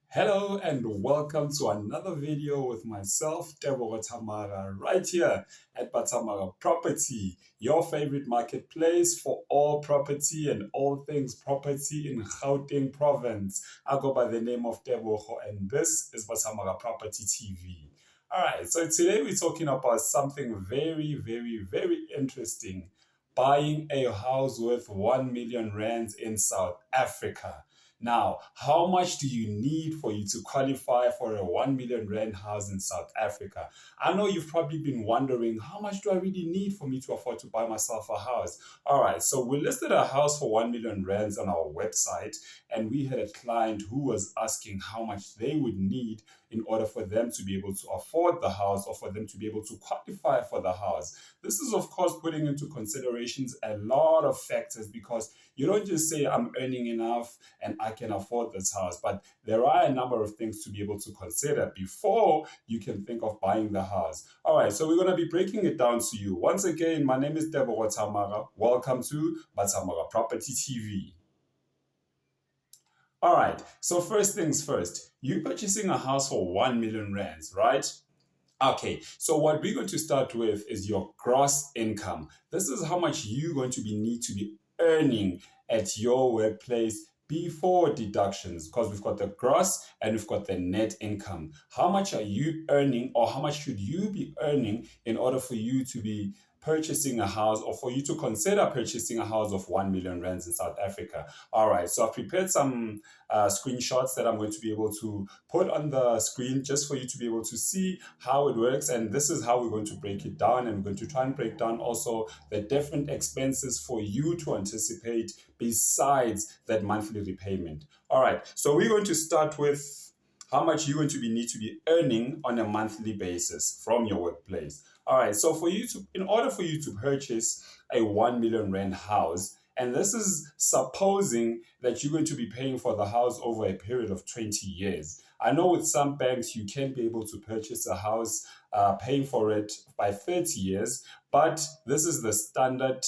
Hello and welcome to another video with myself, Tebogo Tamara, right here at Batamara Property, your favorite marketplace for all property and all things property in Gauteng province. I go by the name of Tebogo and this is Batamara Property TV. All right, so today we're talking about something very interesting. Buying a house worth 1 million rands in South Africa. Now, how much do you need for you to qualify for a 1 million rand house in South Africa? I know you've probably been wondering, how much do I really need for me to afford to buy myself a house? All right, so we listed a house for 1 million rands on our website, and we had a client who was asking how much they would need in order for them to be able to afford the house or for them to be able to qualify for the house. This is, of course, putting into considerations a lot of factors because you don't just say, I'm earning enough and I can afford this house. But there are a number of things to be able to consider before you can think of buying the house. All right, so we're going to be breaking it down to you. Once again, my name is Tebogo Tamara. Welcome to Batamara Property TV. All right, so first things first, you're purchasing a house for 1 million rands, right? Okay, so what we're going to start with is your gross income. This is how much you're going to need to be earning at your workplace before deductions, because we've got the gross and we've got the net income. How much are you earning, or how much should you be earning in order for you to be purchasing a house, or for you to consider purchasing a house of 1 million rands in South Africa? All right, so I've prepared some screenshots that I'm going to be able to put on the screen just for you to be able to see how it works. And this is how we're going to break it down. And we're going to try and break down also the different expenses for you to anticipate besides that monthly repayment. All right, so we're going to start with how much you're going to need to be earning on a monthly basis from your workplace. All right, so in order for you to purchase a 1 million rand house, and this is supposing that you're going to be paying for the house over a period of 20 years. I know with some banks you can be able to purchase a house paying for it by 30 years, but this is the standard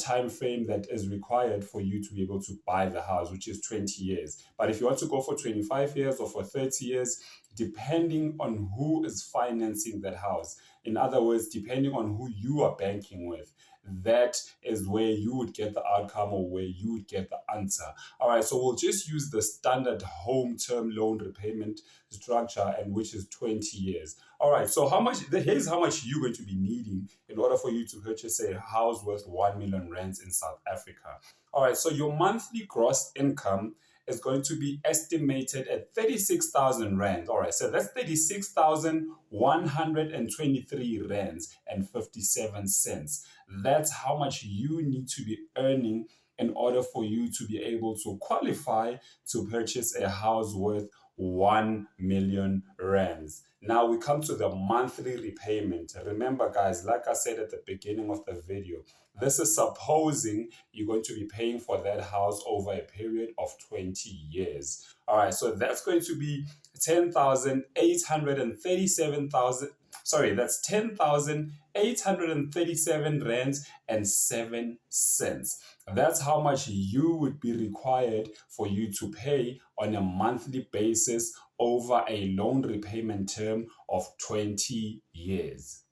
time frame that is required for you to be able to buy the house, which is 20 years. But if you want to go for 25 years or for 30 years, depending on who is financing that house, in other words, depending on who you are banking with, that is where you would get the outcome or where you would get the answer. All right, so we'll just use the standard home term loan repayment structure, and which is 20 years. All right, so here's how much you're going to be needing in order for you to purchase a house worth 1 million rands in South Africa. All right, so your monthly gross income is going to be estimated at 36,000 rands. All right, so that's 36,123 rands and 57 cents. That's how much you need to be earning in order for you to be able to qualify to purchase a house worth 1 million rands. Now we come to the monthly repayment. Remember, guys, like I said at the beginning of the video, this is supposing you're going to be paying for that house over a period of 20 years. All right, so that's going to be 10,837,000. Sorry, that's 10,837 rands and 7 cents. That's how much you would be required for you to pay on a monthly basis over a loan repayment term of 20 years.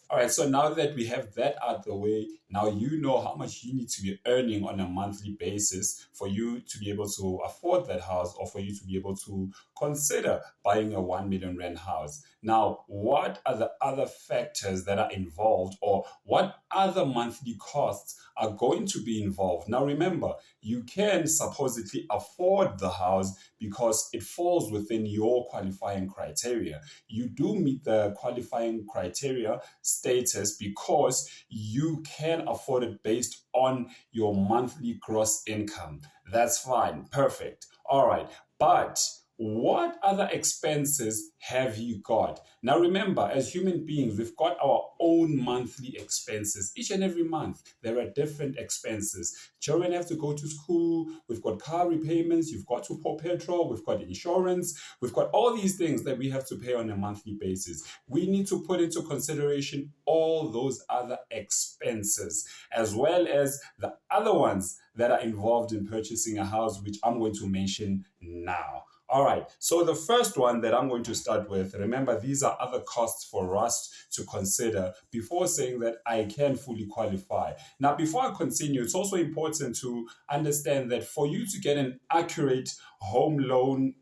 All right, so now that we have that out of the way, now you know how much you need to be earning on a monthly basis for you to be able to afford that house, or for you to be able to consider buying a 1 million rand house. Now, what are the other factors that are involved, or what other monthly costs are going to be involved? Now, remember, you can supposedly afford the house because it falls within your qualifying criteria. You do meet the qualifying criteria status because you can afford it based on your monthly gross income. That's fine. Perfect. All right. But what other expenses have you got? Now, remember, as human beings, we've got our own monthly expenses. Each and every month, there are different expenses. Children have to go to school. We've got car repayments. You've got to pour petrol. We've got insurance. We've got all these things that we have to pay on a monthly basis. We need to put into consideration all those other expenses, as well as the other ones that are involved in purchasing a house, which I'm going to mention now. All right, so the first one that I'm going to start with, remember, these are other costs for us to consider before saying that I can fully qualify. Now, before I continue, it's also important to understand that for you to get an accurate home loan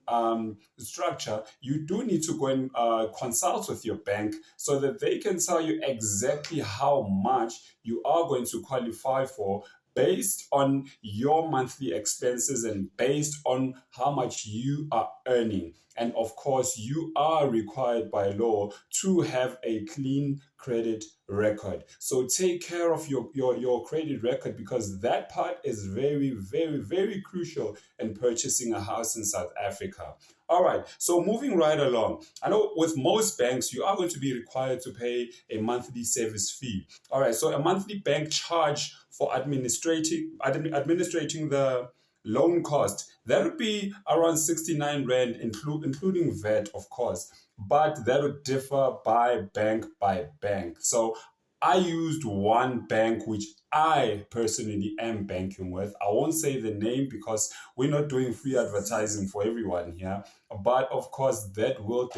structure, you do need to go and consult with your bank so that they can tell you exactly how much you are going to qualify for based on your monthly expenses and based on how much you are earning. And of course, you are required by law to have a clean credit record. So take care of your credit record, because that part is very, very, very crucial in purchasing a house in South Africa. All right, so moving right along. I know with most banks, you are going to be required to pay a monthly service fee. All right, so a monthly bank charge for administrating the loan cost, that would be around 69 Rand, including VAT, of course, but that would differ by bank. So I used one bank which I personally am banking with. I won't say the name because we're not doing free advertising for everyone here, but of course that will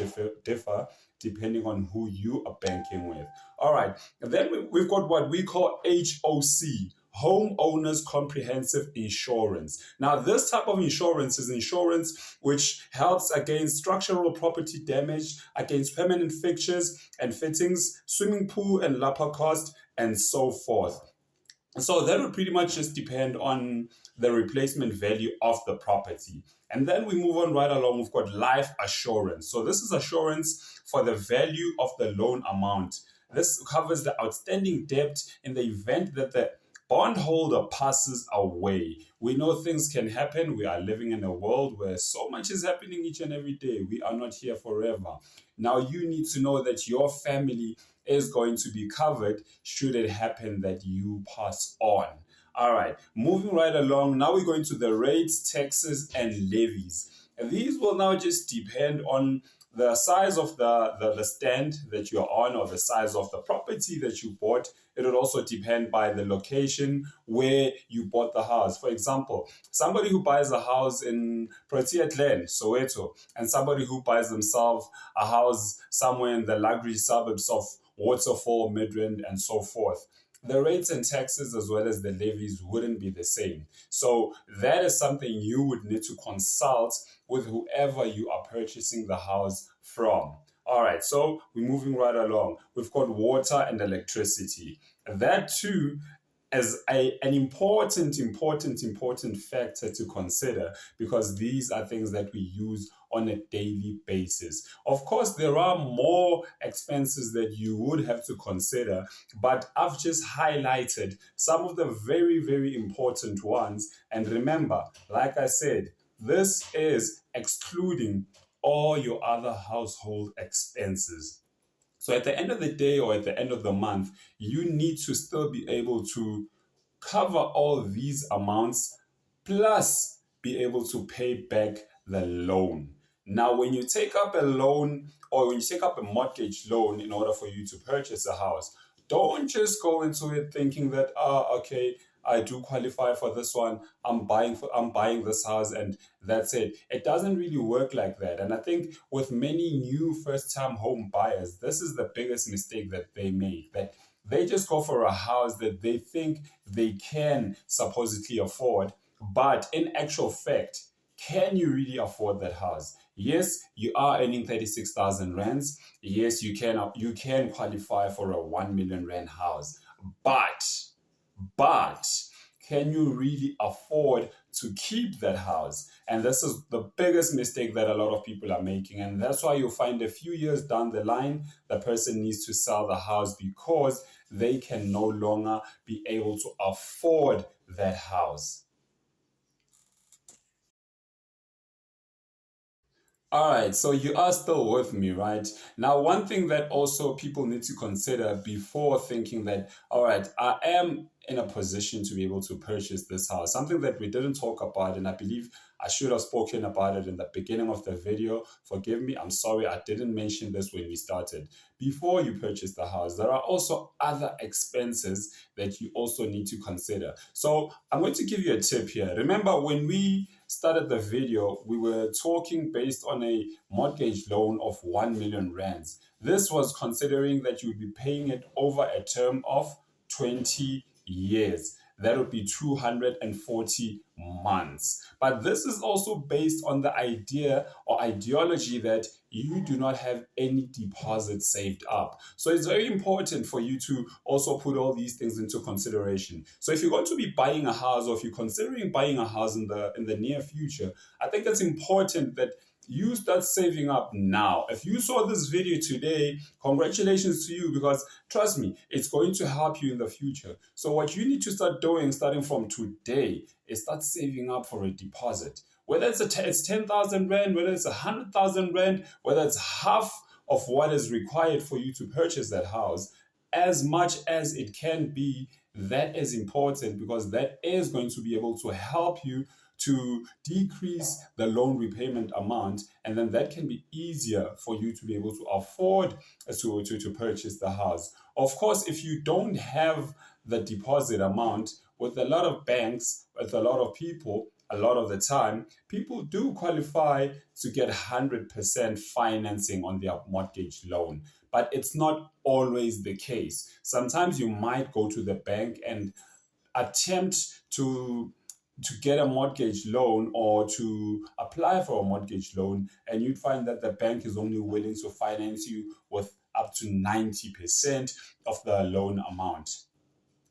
differ depending on who you are banking with. All right, and then we've got what we call HOC, Homeowners Comprehensive Insurance. Now, this type of insurance is insurance which helps against structural property damage, against permanent fixtures and fittings, swimming pool and lapper cost, and so forth. So that would pretty much just depend on the replacement value of the property. And then we move on right along. We've got life assurance. So this is assurance for the value of the loan amount. This covers the outstanding debt in the event that the bondholder passes away. We know things can happen. We are living in a world where so much is happening each and every day. We are not here forever. Now, you need to know that your family is going to be covered should it happen that you pass on. All right, moving right along. Now we're going to the rates, taxes, and levies. And these will now just depend on the size of the stand that you're on, or the size of the property that you bought. It would also depend by the location where you bought the house. For example, somebody who buys a house in Protea Glen, Soweto, and somebody who buys themselves a house somewhere in the luxury suburbs of Waterfall, Midrand, and so forth, the rates and taxes as well as the levies wouldn't be the same. So that is something you would need to consult with whoever you are purchasing the house from. All right, so we're moving right along. We've got water and electricity. That too as an important factor to consider, because these are things that we use on a daily basis. Of course, there are more expenses that you would have to consider, but I've just highlighted some of the very, very important ones. And remember, like I said, this is excluding all your other household expenses. So at the end of the day, or at the end of the month, you need to still be able to cover all these amounts, plus be able to pay back the loan. Now, when you take up a loan, or when you take up a mortgage loan in order for you to purchase a house, don't just go into it thinking that, okay, I do qualify for this one. I'm buying this house, and that's it. It doesn't really work like that. And I think with many new first-time home buyers, this is the biggest mistake that they make. That they just go for a house that they think they can supposedly afford, but in actual fact, can you really afford that house? Yes, you are earning 36,000 rands. Yes, you can qualify for a 1 million rand house, but can you really afford to keep that house? And this is the biggest mistake that a lot of people are making. And that's why you'll find a few years down the line, the person needs to sell the house because they can no longer be able to afford that house. All right, so you are still with me, right? Now, one thing that also people need to consider before thinking that, all right, I am in a position to be able to purchase this house, something that we didn't talk about, and I believe I should have spoken about it in the beginning of the video. Forgive me, I'm sorry, I didn't mention this when we started. Before you purchase the house, there are also other expenses that you also need to consider. So, I'm going to give you a tip here. Remember, when we started the video, we were talking based on a mortgage loan of 1 million rands. This was considering that you would be paying it over a term of 20 years. That would be 240 months. But this is also based on the idea or ideology that you do not have any deposit saved up. So it's very important for you to also put all these things into consideration. So if you're going to be buying a house, or if you're considering buying a house in the near future, I think it's important that you start saving up now. If you saw this video today, congratulations to you, because trust me, it's going to help you in the future. So what you need to start doing starting from today is start saving up for a deposit. Whether it's 10,000 rand, whether it's 100,000 rand, whether it's half of what is required for you to purchase that house, as much as it can be, that is important, because that is going to be able to help you to decrease the loan repayment amount, and then that can be easier for you to be able to afford to purchase the house. Of course, if you don't have the deposit amount, with a lot of banks, with a lot of people, a lot of the time, people do qualify to get 100% financing on their mortgage loan. But it's not always the case. Sometimes you might go to the bank and attempt to get a mortgage loan or to apply for a mortgage loan, and you'd find that the bank is only willing to finance you with up to 90% of the loan amount.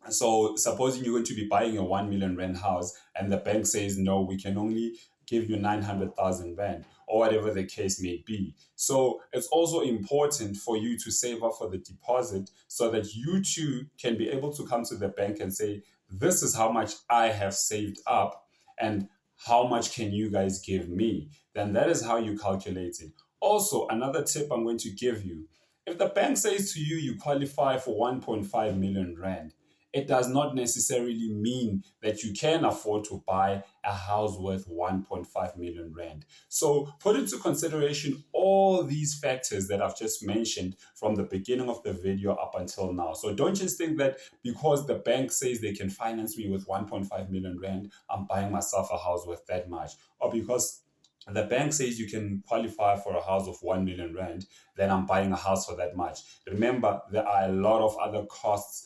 So supposing you're going to be buying a 1 million rand house and the bank says, no, we can only give you 900,000 rand, or whatever the case may be. So it's also important for you to save up for the deposit, so that you too can be able to come to the bank and say, this is how much I have saved up, and how much can you guys give me? Then that is how you calculate it. Also, another tip I'm going to give you: if the bank says to you, you qualify for 1.5 million rand, it does not necessarily mean that you can afford to buy a house worth 1.5 million rand. So put into consideration all these factors that I've just mentioned from the beginning of the video up until now. So don't just think that because the bank says they can finance me with 1.5 million rand, I'm buying myself a house worth that much. Or because the bank says you can qualify for a house of 1 million rand, then I'm buying a house for that much. Remember, there are a lot of other costs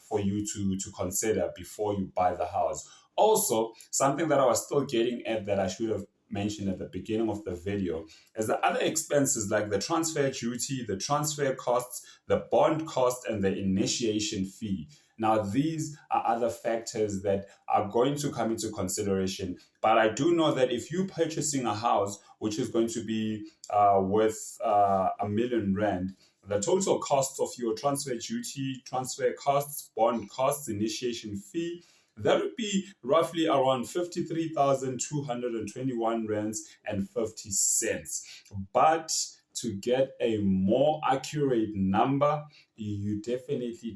for you to consider before you buy the house. Also, something that I was still getting at that I should have mentioned at the beginning of the video is the other expenses, like the transfer duty, the transfer costs, the bond cost, and the initiation fee. Now, these are other factors that are going to come into consideration. But I do know that if you're purchasing a house which is going to be worth 1 million rand, the total cost of your transfer duty, transfer costs, bond costs, initiation fee, that would be roughly around 53,221 rands and 50 cents. But to get a more accurate number, you definitely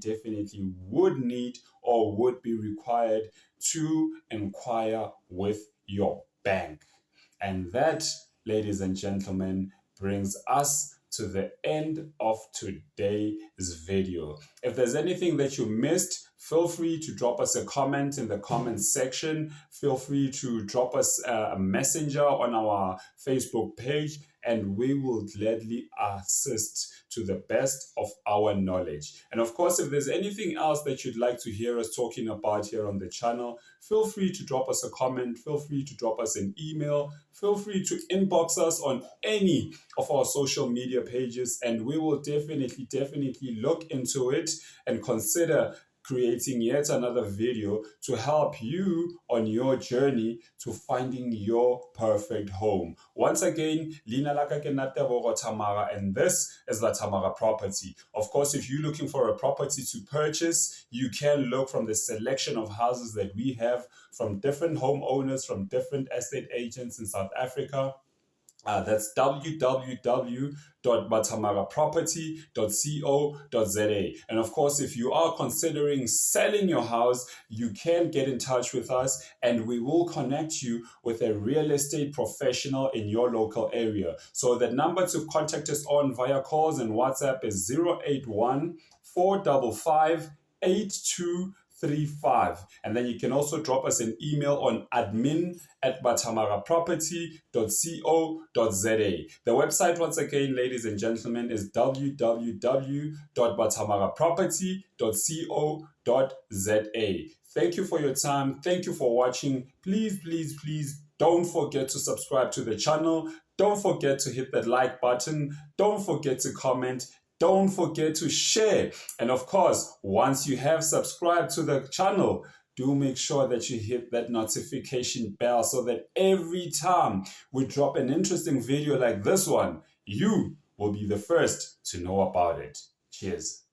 would need or would be required to inquire with your bank. And that, ladies and gentlemen, brings us to the end of today's video. If there's anything that you missed, feel free to drop us a comment in the comment section. Feel free to drop us a messenger on our Facebook page, and we will gladly assist to the best of our knowledge. And of course, if there's anything else that you'd like to hear us talking about here on the channel, feel free to drop us a comment, feel free to drop us an email, feel free to inbox us on any of our social media pages, and we will definitely look into it and consider creating yet another video to help you on your journey to finding your perfect home. Once again, Lina Laka ke nna Tebogo Tamara, and this is La Tamara Property. Of course, if you're looking for a property to purchase, you can look from the selection of houses that we have from different homeowners, from different estate agents in South Africa. That's www.batamaraproperty.co.za. And of course, if you are considering selling your house, you can get in touch with us and we will connect you with a real estate professional in your local area. So the number to contact us on via calls and WhatsApp is 081 455 8235. And then you can also drop us an email on admin@batamaraproperty.co.za. The website, once again, ladies and gentlemen, is www.batamaraproperty.co.za. Thank you for your time. Thank you for watching. Please, please, please don't forget to subscribe to the channel. Don't forget to hit that like button. Don't forget to comment. Don't forget to share. And of course, once you have subscribed to the channel, do make sure that you hit that notification bell so that every time we drop an interesting video like this one, you will be the first to know about it. Cheers.